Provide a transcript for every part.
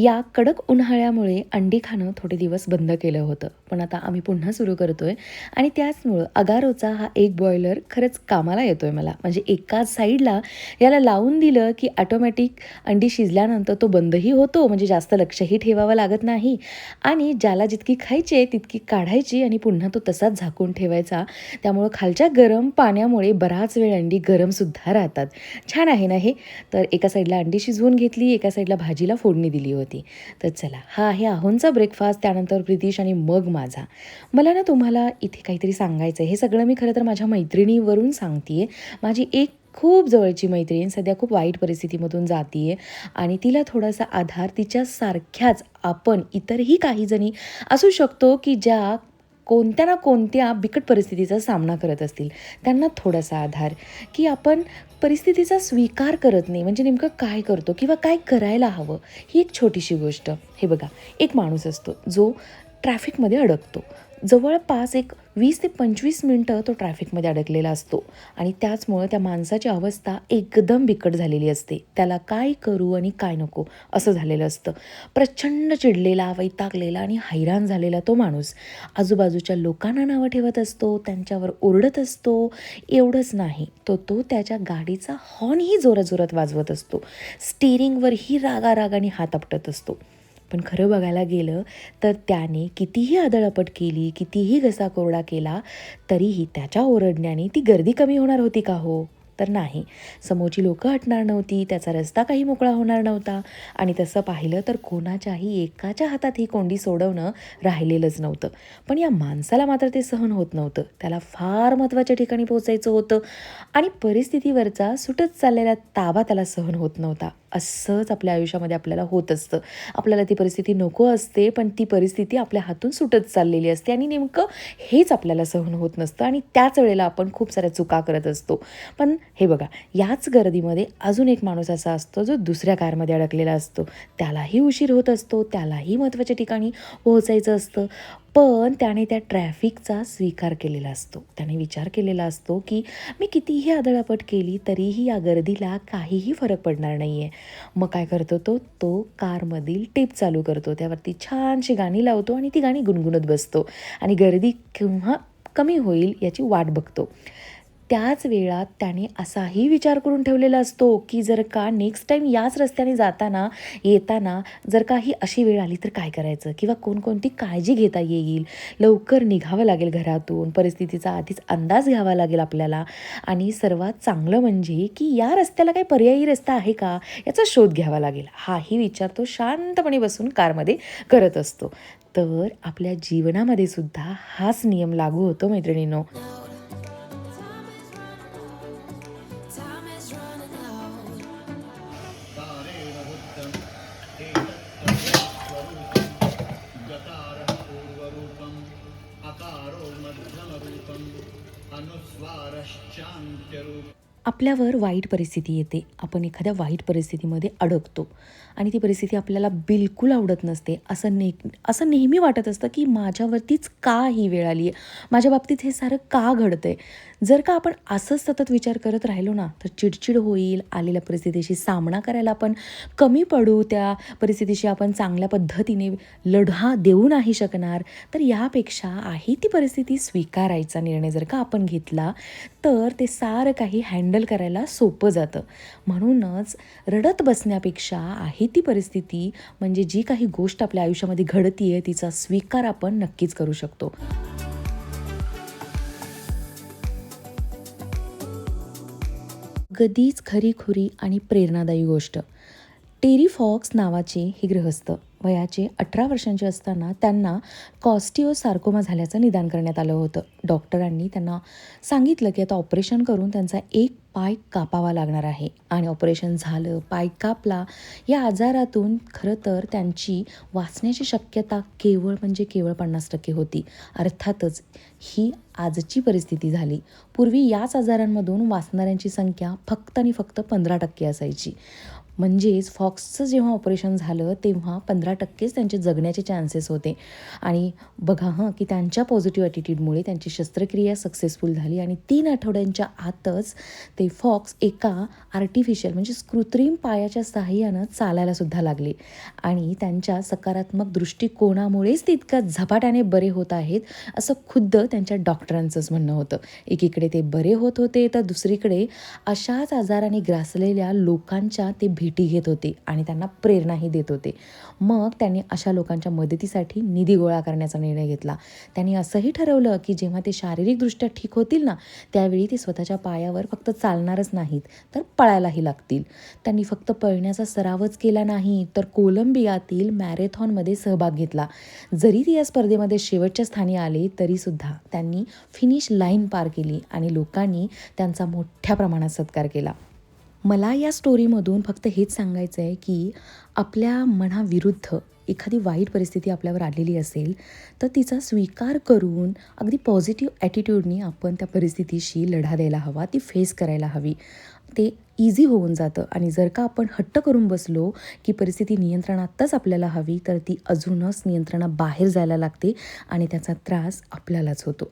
या कडक उन्हाळ्यामुळे अंडी खाणं थोडे दिवस बंद केलं होतं. पण आता आम्ही पुन्हा सुरू करतोय आणि त्याचमुळं अगारोचा हा एग बॉयलर खरंच कामाला येतोय मला. म्हणजे एका साईडला याला लावून दिलं, की ऑटोमॅटिक अंडी शिजल्यानंतर तो बंदही होतो, म्हणजे जास्त लक्षही ठेवावं लागत नाही आणि ज्याला जितकी खायची आहे तितकी काढायची आणि पुन्हा तो तसाच झाकून ठेवायचा. त्यामुळं खालच्या गरम पाण्यामुळे बराच वेळ अंडी गरमसुद्धा राहतात. छान आहे ना हे? तर एका साईडला अंडी शिजवून घेतली, एका साईडला भाजीला फोडणी दिली होती. तर चला, हा आहे आहोंचा ब्रेकफास्ट, त्यानंतर प्रितिश आणि मग माझा. मला ना तुम्हाला इथे काहीतरी सांगायचं आहे. हे सगळं मी खरं तर माझ्या मैत्रिणीवरून सांगते माझी एक खूप जवळची मैत्रीण सध्या खूप वाईट परिस्थितीमधून जाते आणि तिला थोडासा आधार तिच्यासारख्याच आपण इतरही काही जणी असू शकतो, की ज्या कोणत्या ना कोणत्या बिकट परिस्थितीचा सामना करत असतील. त्यांना थोडासा आधार, की आपण परिस्थितीचा स्वीकार करत नाही, म्हणजे नेमकं काय करतो किंवा काय करायला हवं, ही एक छोटीशी गोष्ट. हे बघा, एक माणूस असतो जो ट्रॅफिकमध्ये अडकतो. जवळपास एक 20 ते 25 मिनटं तो ट्रॅफिकमध्ये अडकलेला असतो आणि त्याचमुळं त्या माणसाची अवस्था एकदम बिकट झालेली असते. त्याला काय करू आणि काय नको असं झालेलं असतं. प्रचंड चिडलेला, वैतागलेला आणि हैराण झालेला तो माणूस आजूबाजूच्या लोकांना नावं ठेवत असतो, त्यांच्यावर ओरडत असतो. एवढंच नाही, तो त्याच्या गाडीचा हॉर्नही जोराजोरात वाजवत असतो. स्टीअरिंगवरही रागारागाने हात आपटत असतो. पण खरं बघायला गेलं तर त्याने कितीही आदळपट केली, कितीही घसाकोरडा केला, तरीही त्याच्या ओरडण्याने ती गर्दी कमी होणार होती का हो? तर नाही. समोरची लोकं हटणार नव्हती, त्याचा रस्ता काही मोकळा होणार नव्हता आणि तसं पाहिलं तर कोणाच्याही एकाच्या हातात ही कोंडी सोडवणं राहिलेलंच नव्हतं. पण या माणसाला मात्र ते सहन होत नव्हतं. त्याला फार महत्त्वाच्या ठिकाणी पोहोचायचं होतं आणि परिस्थितीवरचा सुटत चाललेला ताबा त्याला सहन होत नव्हता. असंच आपल्या आयुष्यामध्ये आपल्याला होत असतं. आपल्याला ती परिस्थिती नको असते, पण ती परिस्थिती आपल्या हातून सुटत चाललेली असते आणि नेमकं हेच आपल्याला सहन होत नसतं आणि त्याच वेळेला आपण खूप साऱ्या चुका करत असतो. पण हे बघा, याच गर्दीमध्ये अजून एक माणूस असा असतो जो दुसऱ्या कारमध्ये अडकलेला असतो. त्यालाही उशीर होत असतो, त्यालाही महत्त्वाच्या ठिकाणी पोहोचायचं असतं. पण त्याने त्या ट्रॅफिकचा स्वीकार केलेला असतो. त्याने विचार केलेला असतो, की मी कितीही आदळापट केली तरीही या गर्दीला काहीही फरक पडणार नाही आहे. मग काय करतो तो कारमधील टेप चालू करतो. त्यावरती छानशी गाणी लावतो आणि ती गाणी गुणगुणत बसतो आणि गर्दी केव्हा कमी होईल याची वाट बघतो. त्याच वेळात त्याने असाही विचार करून ठेवलेला असतो, की जर का नेक्स्ट टाईम याच रस्त्याने जाताना, येताना जर का ही अशी वेळ आली तर काय करायचं? किंवा कोणकोणती काळजी घेता येईल? लवकर निघावं लागेल घरातून, परिस्थितीचा आधीच अंदाज घ्यावा लागेल आपल्याला आणि सर्वात चांगलं म्हणजे, की या रस्त्याला काही पर्यायी रस्ता आहे का? याचा शोध घ्यावा लागेल. हाही विचार तो शांतपणे बसून कारमध्ये करत असतो. तर आपल्या जीवनामध्ये सुद्धा हाच नियम लागू होतो मैत्रिणींनो. कारेण बुद्धम् एतत्त्वमेतत्स्वरूपं गकारः पूर्वरूपम् अकारो मध्यमरूपम् अनुस्वारश्चान्त्यरूपम्. आपल्यावर वाईट परिस्थिती येते. आपण एखाद्या वाईट परिस्थितीमध्ये अडकतो आणि ती परिस्थिती आपल्याला बिलकुल आवडत नसते. असं नेहमी वाटत असतं, की माझ्यावरतीच का ही वेळ आली आहे? माझ्या बाबतीत हे सारं का घडतंय? जर का आपण असंच सतत विचार करत राहिलो ना, तर चिडचिड होईल. आलेल्या परिस्थितीशी सामना करायला आपण कमी पडू. त्या परिस्थितीशी आपण चांगल्या पद्धतीने लढा देऊ नाही शकणार. तर यापेक्षा आहे ती परिस्थिती स्वीकारायचा निर्णय जर का आपण घेतला, तर ते सारं काही हँडल करायला सोपं जातं. म्हणूनच रडत बसण्यापेक्षा आहे ती परिस्थिती, म्हणजे जी काही गोष्ट आपल्या आयुष्यामध्ये घडतीये तिचा स्वीकार आपण नक्कीच करू शकतो. कधीच खरीखुरी आणि प्रेरणादायी गोष्ट. टेरी फॉक्स नावाचे हे गृहस्थ वयाचे 18 वर्षांचे असताना त्यांना कॉस्टिओसार्कोमा झाल्याचं निदान करण्यात आलं होतं. डॉक्टरांनी त्यांना सांगितलं की आता ऑपरेशन करून त्यांचा एक पाय कापावा लागणार आहे आणि ऑपरेशन झालं, पाय कापला. या आजारातून खरं तर त्यांची वाचण्याची शक्यता केवळ म्हणजे केवळ 50% होती. अर्थातच ही आजची परिस्थिती झाली. पूर्वी याच आजारांमधून वाचणाऱ्यांची संख्या फक्त आणि फक्त 15% असायची. म्हणजेच फॉक्सचं जेव्हा ऑपरेशन झालं तेव्हा 15%च त्यांचे जगण्याचे चान्सेस होते. आणि बघा की त्यांच्या पॉझिटिव्ह ॲटिट्यूडमुळे त्यांची शस्त्रक्रिया सक्सेसफुल झाली आणि 3 आठवड्यांच्या आतच ते फॉक्स एका आर्टिफिशियल म्हणजे कृत्रिम पायाच्या सहाय्यानं चालायलासुद्धा लागले. आणि त्यांच्या सकारात्मक दृष्टिकोनामुळेच ते इतक्या झपाट्याने बरे होत आहेत, असं खुद्द त्यांच्या डॉक्टरांचंच म्हणणं होतं. एकीकडे ते बरे होत होते, तर दुसरीकडे अशाच आजाराने ग्रासलेल्या लोकांच्या ते भेटी घेत होते आणि त्यांना प्रेरणाही देत होते. मग त्यांनी अशा लोकांच्या मदतीसाठी निधी गोळा करण्याचा निर्णय घेतला. त्यांनी असंही ठरवलं की जेव्हा ते शारीरिकदृष्ट्या ठीक होतील ना, त्यावेळी ते स्वतःच्या पायावर फक्त चालणारच नाहीत, तर पळायलाही लागतील. त्यांनी फक्त पळण्याचा सरावच केला नाही, तर कोलंबियातील मॅरेथॉनमध्ये सहभाग घेतला. जरी ते या स्पर्धेमध्ये शेवटच्या स्थानी आले, तरीसुद्धा त्यांनी फिनिश लाईन पार केली आणि लोकांनी त्यांचा मोठ्या प्रमाणात सत्कार केला. मला या स्टोरीमधून फक्त हेच सांगायचं आहे की आपल्या मनाविरुद्ध एखादी वाईट परिस्थिती आपल्यावर आलेली असेल, तर तिचा स्वीकार करून अगदी पॉझिटिव्ह ॲटिट्यूडनी आपण त्या परिस्थितीशी लढा द्यायला हवा, ती फेस करायला हवी. ते इझी होऊन जातं. आणि जर का आपण हट्ट करून बसलो की परिस्थिती नियंत्रणातच आपल्याला हवी, तर ती अजूनच नियंत्रणाबाहेर जायला लागते आणि त्याचा त्रास आपल्यालाच होतो.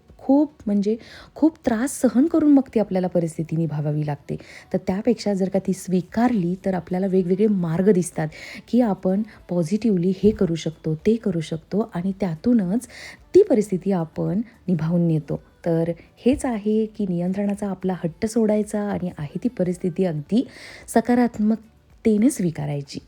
खूप त्रास सहन करून मग ती आपल्याला परिस्थिती निभावावी लागते. तर त्यापेक्षा जर का ती स्वीकारली, तर आपल्याला वेगवेगळे मार्ग दिसतात की आपण पॉझिटिव्हली हे करू शकतो, ते करू शकतो आणि त्यातूनच ती परिस्थिती आपण निभावून नेतो. तर हेच आहे की नियंत्रणाचा आपला हट्ट सोडायचा आणि आहे ती परिस्थिती अगदी सकारात्मकतेने स्वीकारायची.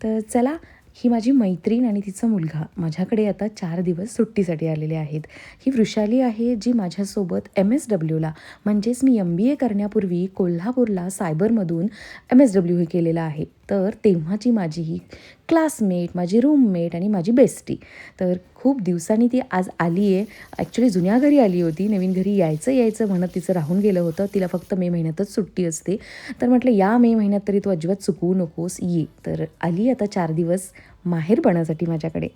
तर चला, ही माझी मैत्रीण आणि तिचा मुलगा माझ्याकडे आता 4 दिवस सुट्टीसाठी आलेले आहेत. ही वृषाली आहे, जी माझ्यासोबत MSWला म्हणजेच मी MBA करण्यापूर्वी कोल्हापूरला सायबरमधून MSW हे केलेलं आहे. तर तेव्हाची माझी ही क्लासमेट, माझी रूममेट आणि माझी बेस्टी. तर खूप दिवसांनी ती आज आली आहे. ॲक्च्युली जुन्या घरी आली होती, नवीन घरी यायचं म्हणत तिचं राहून गेलं होतं. तिला फक्त मे महिन्यातच सुट्टी असते. तर म्हटलं या मे महिन्यात तरी तू अजिबात चुकवू नकोस, ये. तर आली आता 4 दिवस माहेरपणासाठी माझ्याकडे.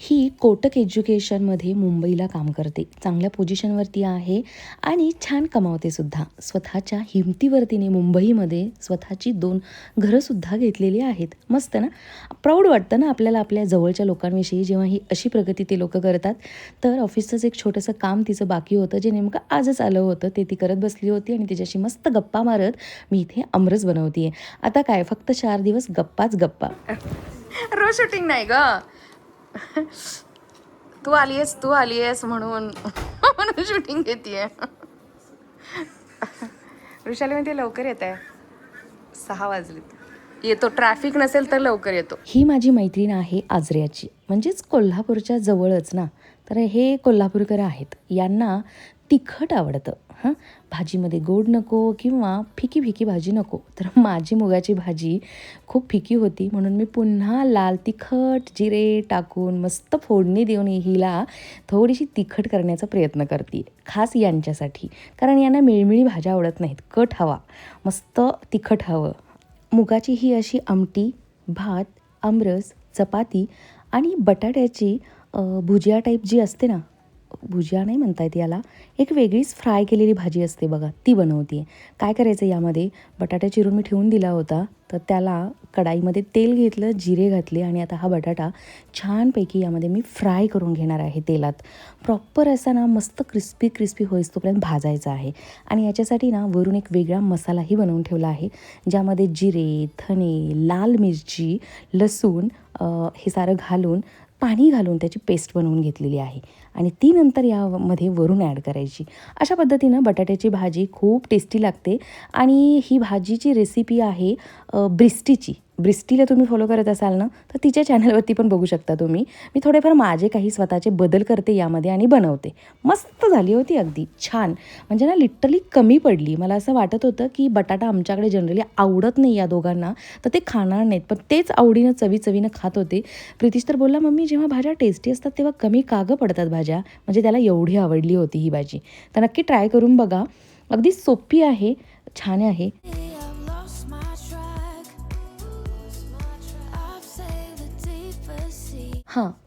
ही कोटक एज्युकेशनमध्ये मुंबईला काम करते. चांगल्या पोझिशनवरती आहे आणि छान कमावते सुद्धा. स्वतःच्या हिमतीवर तिने मुंबईमध्ये स्वतःची 2 घरंसुद्धा घेतलेली आहेत. मस्त ना? प्राऊड वाटतं ना आपल्याला आपल्या जवळच्या लोकांविषयी, जेव्हा ही अशी प्रगती ते लोकं करतात. तर ऑफिसचंच एक छोटंसं काम तिचं बाकी होतं, जे नेमकं आजच आलं होतं. ते ती करत बसली होती आणि तिच्याशी मस्त गप्पा मारत मी इथे आमरस बनवते आहे. आता काय, फक्त 4 दिवस गप्पाच गप्पा. रोज शूटिंग नाही गं. तू आली आहेस म्हणून शूटिंग घेते. वृषाली म्हणते लवकर येत आहे, 6 वाजलेत. येतो, ट्रॅफिक नसेल तर लवकर येतो. ही माझी मैत्रीण आहे आजऱ्याची, म्हणजेच कोल्हापूरच्या जवळच ना. तर हे कोल्हापूरकर आहेत, यांना तिखट आवडतं. भाजीमध्ये गोड नको किंवा फिकी फिकी भाजी नको. तर माझी मुगाची भाजी खूप फिकी होती, म्हणून मी पुन्हा लाल तिखट जिरे टाकून मस्त फोडणी देऊन हिला थोडीशी तिखट करण्याचा प्रयत्न करते, खास यांच्यासाठी. कारण यांना मिळमिळी भाज्या आवडत नाहीत, कट हवा, मस्त तिखट हवं. मुगाची ही अशी आमटी, भात, आमरस, चपाती आणि बटाट्याची भुजिया टाईप जी असते ना, भुजिया नाही म्हणता येत याला, एक वेगळीच फ्राय केलेली भाजी असते बघा, ती बनवते. काय करायचं, यामध्ये बटाटा चिरून मी ठेवून दिला होता, तर त्याला कढाईमध्ये तेल घेतलं, जिरे घातले आणि आता हा बटाटा छानपैकी यामध्ये मी फ्राय करून घेणार आहे तेलात. प्रॉपर असा ना मस्त क्रिस्पी होईस्तोपर्यंत भाजायचा आहे. आणि याच्यासाठी ना वरून एक वेगळा मसालाही बनवून ठेवला आहे, ज्यामध्ये जिरे, धने, लाल मिरची, लसूण हे सारं घालून पाणी घालून त्याची पेस्ट बनवून घेतलेली आहे आणि ती नंतर यामध्ये वरून ॲड करायची. अशा पद्धतीनं बटाट्याची भाजी खूप टेस्टी लागते. आणि ही भाजीची रेसिपी आहे ब्रिस्टीची. ब्रिस्टीला तुम्ही फॉलो करत असाल ना, तर तिच्या चॅनलवरती पण बघू शकता तुम्ही. मी थोडेफार माझे काही स्वतःचे बदल करते यामध्ये आणि बनवते. मस्त झाली होती, अगदी छान. म्हणजे ना लिटरली कमी पडली. मला असं वाटत होतं की बटाटा आमच्याकडे जनरली आवडत नाही या दोघांना, तर ते खाणार नाहीत, पण तेच आवडीनं चवीनं खात होते. प्रितीश तर बोलला, मम्मी जेव्हा भाज्या टेस्टी असतात तेव्हा कमी का गं पडतात भाज्या. म्हणजे त्याला एवढी आवडली होती ही भाजी. तर नक्की ट्राय करून बघा, अगदी सोपी आहे, छान आहे.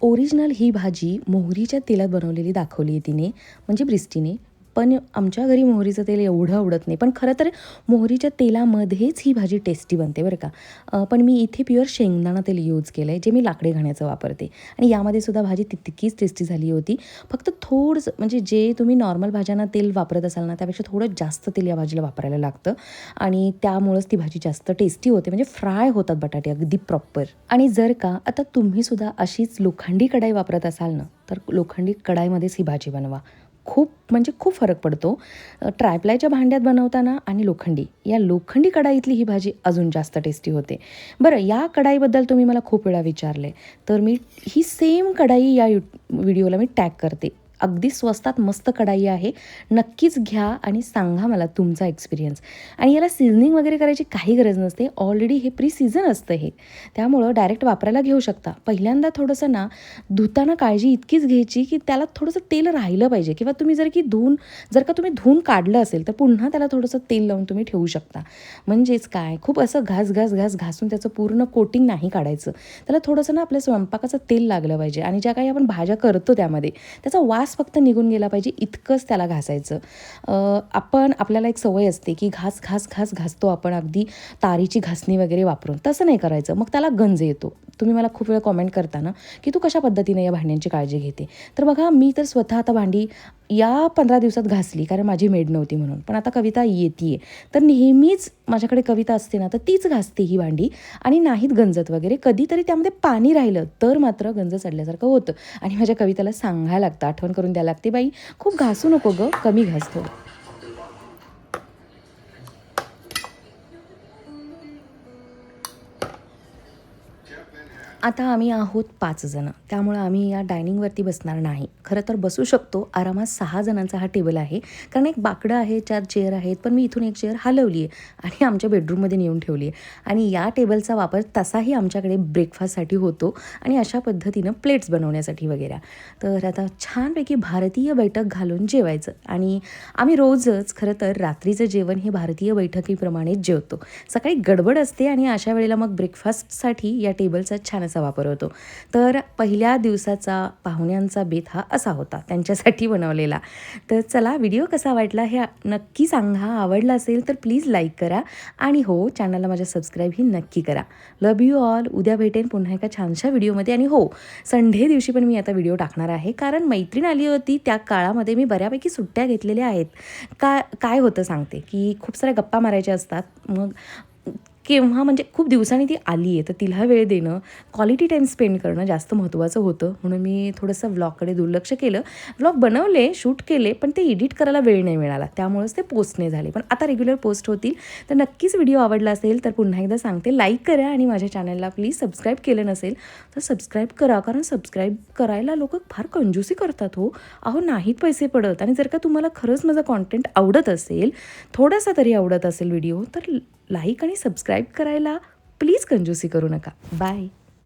ओरिजिनल ही भाजी मोहरीच्या तेलात बनवलेली दाखवली आहे तिने, म्हणजे ब्रिस्टीने. पण आमच्या घरी मोहरीचं तेल एवढं आवडत नाही. पण खरं तर मोहरीच्या तेलामध्येच ही भाजी टेस्टी बनते बरं का. पण मी इथे प्युअर शेंगदाणा तेल यूज केलं आहे, जे मी लाकडी घाण्याचं वापरते. आणि यामध्ये सुद्धा भाजी तितकीच टेस्टी झाली होती. फक्त थोडंसं म्हणजे जे तुम्ही नॉर्मल भाज्यांना तेल वापरत असाल ना, त्यापेक्षा थोडं जास्त तेल या भाजीला वापरायला लागतं आणि त्यामुळंच ती भाजी जास्त टेस्टी होते. म्हणजे फ्राय होतात बटाटे अगदी प्रॉपर. आणि जर का आता तुम्ही सुद्धा अशीच लोखंडी कढाई वापरत असाल ना, तर लोखंडी कढाईमध्येच ही भाजी बनवा. खूप म्हणजे खूप फरक पडतो. ट्रायप्लायच्या भांड्यात बनवताना आणि या लोखंडी कढाईतली ही भाजी अजून जास्त टेस्टी होते. बरं, या कढाईबद्दल तुम्ही मला खूप वेळा विचारले, तर मी ही सेम कढाई या व्हिडिओला मी टॅग करते. अगदी स्वस्तात मस्त कढाई आहे. नक्कीच घ्या आणि सांगा मला तुमचा एक्सपिरियन्स. आणि याला सीझनिंग वगैरे करायची काही गरज नसते. ऑलरेडी हे प्री सीझन असतं हे. त्यामुळं डायरेक्ट वापरायला घेऊ शकता. पहिल्यांदा थोडंसं ना धुताना काळजी इतकीच घ्यायची की त्याला थोडंसं तेल राहिलं पाहिजे किंवा तुम्ही जर का तुम्ही धुवून काढलं असेल तर पुन्हा त्याला थोडंसं तेल लावून तुम्ही ठेवू शकता. म्हणजेच काय, खूप असं घासून त्याचं पूर्ण कोटिंग नाही काढायचं. त्याला थोडंसं ना आपल्या स्वयंपाकाचं तेल लागलं पाहिजे आणि ज्या काही आपण भाज्या करतो त्यामध्ये त्याचा वास फक्त निघून गेला पाहिजे इतकंच त्याला घासायचं. आपल्याला एक सवय असते की घासतो आपण अगदी तारीची घासणी वगैरे वापरून. तसं नाही करायचं, मग त्याला गंज येतो. तुम्ही मला खूप वेळा कॉमेंट करता ना की तू कशा पद्धतीने या भांड्यांची काळजी घेते. तर बघा, मी तर स्वतः आता भांडी या 15 दिवसात घासली, कारण माझी मेड नव्हती म्हणून. पण आता कविता येते तर नेहमीच माझ्याकडे कविता असते ना, तर तीच घासते ही भांडी आणि नाहीत गंजत वगैरे. कधीतरी त्यामध्ये पाणी राहिलं तर मात्र गंज चढल्यासारखं होतं आणि माझ्या कविताला सांगायला लागतं, आठवण करून द्यायला लागते, बाई खूप घासू नको गं, कमी घास थोडं. आता आम्ही आहोत 5 जणं, त्यामुळं आम्ही या डायनिंगवरती बसणार नाही. खरं तर बसू शकतो आरामात. 6 जणांचा हा टेबल आहे, कारण एक बाकडं आहे, 4 चेअर आहेत. पण मी इथून एक चेअर हलवली आहे आणि आमच्या बेडरूममध्ये नेऊन ठेवली आहे. आणि या टेबलचा वापर तसाही आमच्याकडे ब्रेकफास्टसाठी होतो आणि अशा पद्धतीनं प्लेट्स बनवण्यासाठी वगैरे. तर आता छानपैकी भारतीय बैठक घालून जेवायचं. आणि आम्ही रोजच खरं तर रात्रीचं जेवण हे भारतीय बैठकीप्रमाणेच जेवतो. सकाळी गडबड असते आणि अशा वेळेला मग ब्रेकफास्टसाठी या टेबलचा छान असा वापर होतो. तर पहिल्या दिवसाचा पाहुण्यांचा बेत हा असा होता, त्यांच्यासाठी बनवलेला. तर चला, व्हिडिओ कसा वाटला हे नक्की सांगा. आवडला असेल तर प्लीज लाईक करा आणि हो, चॅनलला माझ्या सबस्क्राईबही नक्की करा. Love you all. उद्या भेटेन पुन्हा एका छानशा व्हिडिओमध्ये. आणि हो, संडे दिवशी पण मी आता व्हिडिओ टाकणार आहे, कारण मैत्रीण आली होती त्या काळामध्ये मी बऱ्यापैकी सुट्ट्या घेतलेल्या आहेत. काय होतं सांगते, की खूप साऱ्या गप्पा मारायच्या असतात. मग केव्हा म्हणजे खूप दिवसांनी ती आली आहे, तर तिला वेळ देणं, क्वालिटी टाईम स्पेंड करणं जास्त महत्त्वाचं होतं. म्हणून मी थोडंसं व्लॉगकडे दुर्लक्ष केलं. व्लॉग बनवले, शूट केले, पण ते एडिट करायला वेळ नाही मिळाला. त्यामुळेच ते पोस्ट नाही झाले. पण आता रेग्युलर पोस्ट होतील. तर नक्कीच व्हिडिओ आवडला असेल तर पुन्हा एकदा सांगते, लाईक करा आणि माझ्या चॅनलला प्लीज सबस्क्राईब केलं नसेल तर सबस्क्राईब करा, कारण सबस्क्राईब करायला लोक फार कंजूसी करतात हो. अहो, नाहीत पैसे पडत. आणि जर का तुम्हाला खरंच माझं कॉन्टेंट आवडत असेल, थोडासा तरी आवडत असेल व्हिडिओ, तर लाईक आणि सबस्क्राईब करायला प्लीज कंजूसी करू नका. बाय.